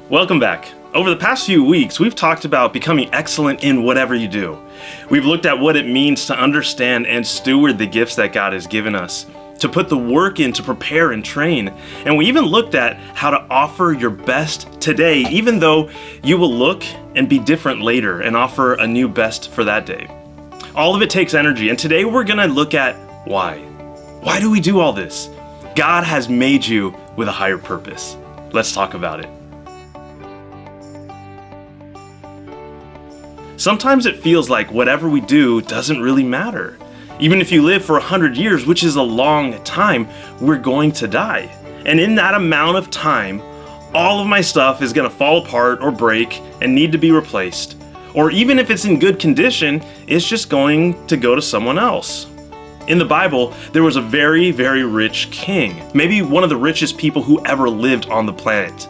Welcome back. Over the past few weeks, we've talked about becoming excellent in whatever you do. We've looked at what it means to understand and steward the gifts that God has given us, to put the work in to prepare and train. And we even looked at how to offer your best today, even though you will look and be different later and offer a new best for that day. All of it takes energy, and today we're going to look at why. Why do we do all this? God has made you with a higher purpose. Let's talk about it. Sometimes it feels like whatever we do doesn't really matter. Even if you live for 100 years, which is a long time, we're going to die. And in that amount of time, all of my stuff is going to fall apart or break and need to be replaced. Or even if it's in good condition, it's just going to go to someone else. In the Bible, there was a very, very rich king, maybe one of the richest people who ever lived on the planet.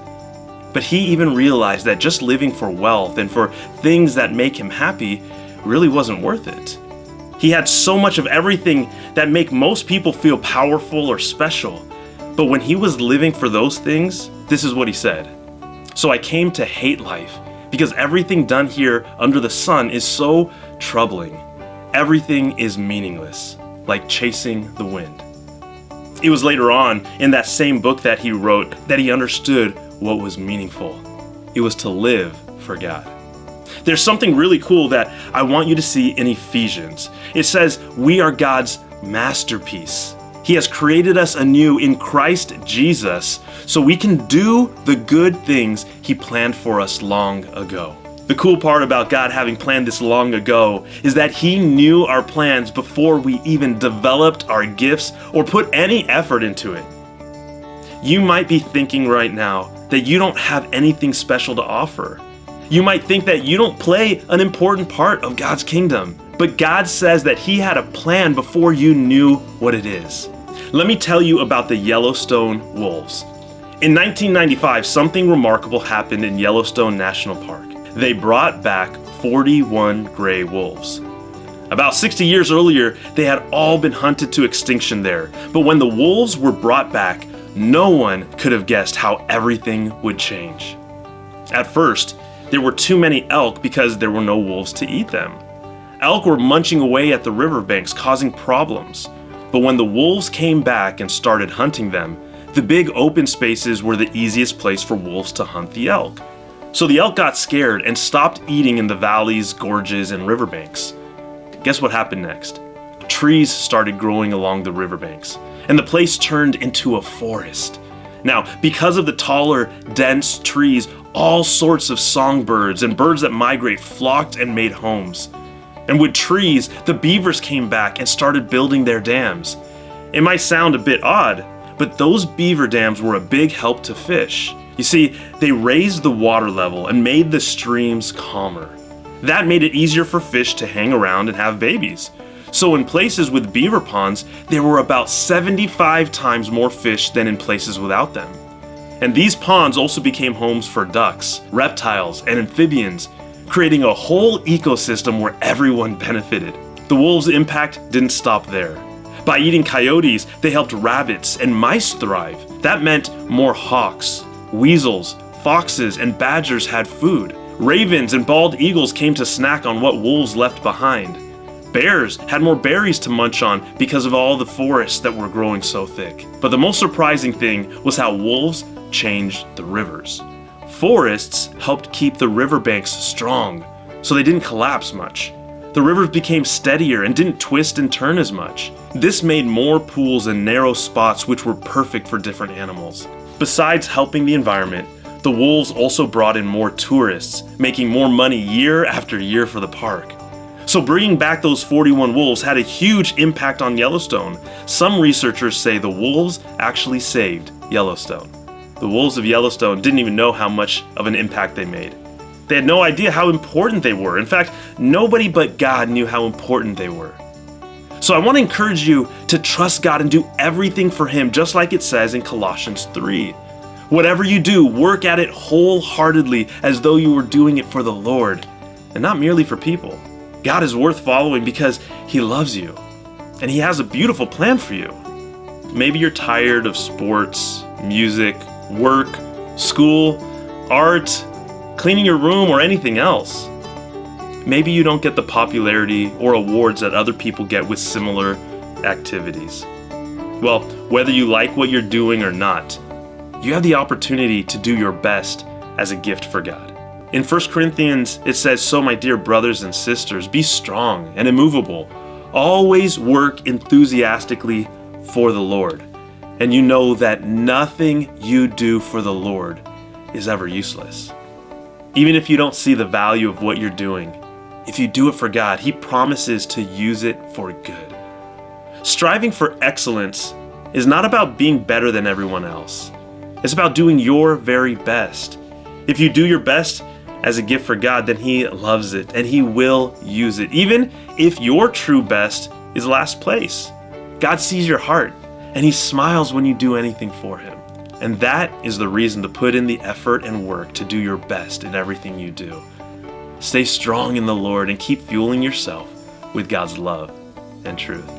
But he even realized that just living for wealth and for things that make him happy really wasn't worth it. He had so much of everything that make most people feel powerful or special. But when he was living for those things, this is what he said. "So I came to hate life because everything done here under the sun is so troubling. Everything is meaningless, like chasing the wind." It was later on in that same book that he wrote that he understood what was meaningful. It was to live for God. There's something really cool that I want you to see in Ephesians. It says, we are God's masterpiece. He has created us anew in Christ Jesus so we can do the good things He planned for us long ago. The cool part about God having planned this long ago is that He knew our plans before we even developed our gifts or put any effort into it. You might be thinking right now that you don't have anything special to offer. You might think that you don't play an important part of God's kingdom, but God says that He had a plan before you knew what it is. Let me tell you about the Yellowstone wolves. In 1995, something remarkable happened in Yellowstone National Park. They brought back 41 gray wolves. About 60 years earlier, they had all been hunted to extinction there, but when the wolves were brought back, no one could have guessed how everything would change. At first, there were too many elk because there were no wolves to eat them. Elk were munching away at the riverbanks, causing problems. But when the wolves came back and started hunting them, the big open spaces were the easiest place for wolves to hunt the elk. So the elk got scared and stopped eating in the valleys, gorges, and riverbanks. Guess what happened next? Trees started growing along the riverbanks, and the place turned into a forest. Now, because of the taller, dense trees, all sorts of songbirds and birds that migrate flocked and made homes. And with trees, the beavers came back and started building their dams. It might sound a bit odd, but those beaver dams were a big help to fish. You see, they raised the water level and made the streams calmer. That made it easier for fish to hang around and have babies. So in places with beaver ponds, there were about 75 times more fish than in places without them. And these ponds also became homes for ducks, reptiles, and amphibians, creating a whole ecosystem where everyone benefited. The wolves' impact didn't stop there. By eating coyotes, they helped rabbits and mice thrive. That meant more hawks, weasels, foxes, and badgers had food. Ravens and bald eagles came to snack on what wolves left behind. Bears had more berries to munch on because of all the forests that were growing so thick. But the most surprising thing was how wolves changed the rivers. Forests helped keep the riverbanks strong, so they didn't collapse much. The rivers became steadier and didn't twist and turn as much. This made more pools and narrow spots which were perfect for different animals. Besides helping the environment, the wolves also brought in more tourists, making more money year after year for the park. So bringing back those 41 wolves had a huge impact on Yellowstone. Some researchers say the wolves actually saved Yellowstone. The wolves of Yellowstone didn't even know how much of an impact they made. They had no idea how important they were. In fact, nobody but God knew how important they were. So I want to encourage you to trust God and do everything for Him, just like it says in Colossians 3. Whatever you do, work at it wholeheartedly as though you were doing it for the Lord and not merely for people. God is worth following because He loves you and He has a beautiful plan for you. Maybe you're tired of sports, music, work, school, art, cleaning your room, or anything else. Maybe you don't get the popularity or awards that other people get with similar activities. Well, whether you like what you're doing or not, you have the opportunity to do your best as a gift for God. In 1 Corinthians, it says, "So my dear brothers and sisters, be strong and immovable. Always work enthusiastically for the Lord. And you know that nothing you do for the Lord is ever useless." Even if you don't see the value of what you're doing, if you do it for God, He promises to use it for good. Striving for excellence is not about being better than everyone else. It's about doing your very best. If you do your best as a gift for God, then He loves it and He will use it, even if your true best is last place. God sees your heart and He smiles when you do anything for Him. And that is the reason to put in the effort and work to do your best in everything you do. Stay strong in the Lord and keep fueling yourself with God's love and truth.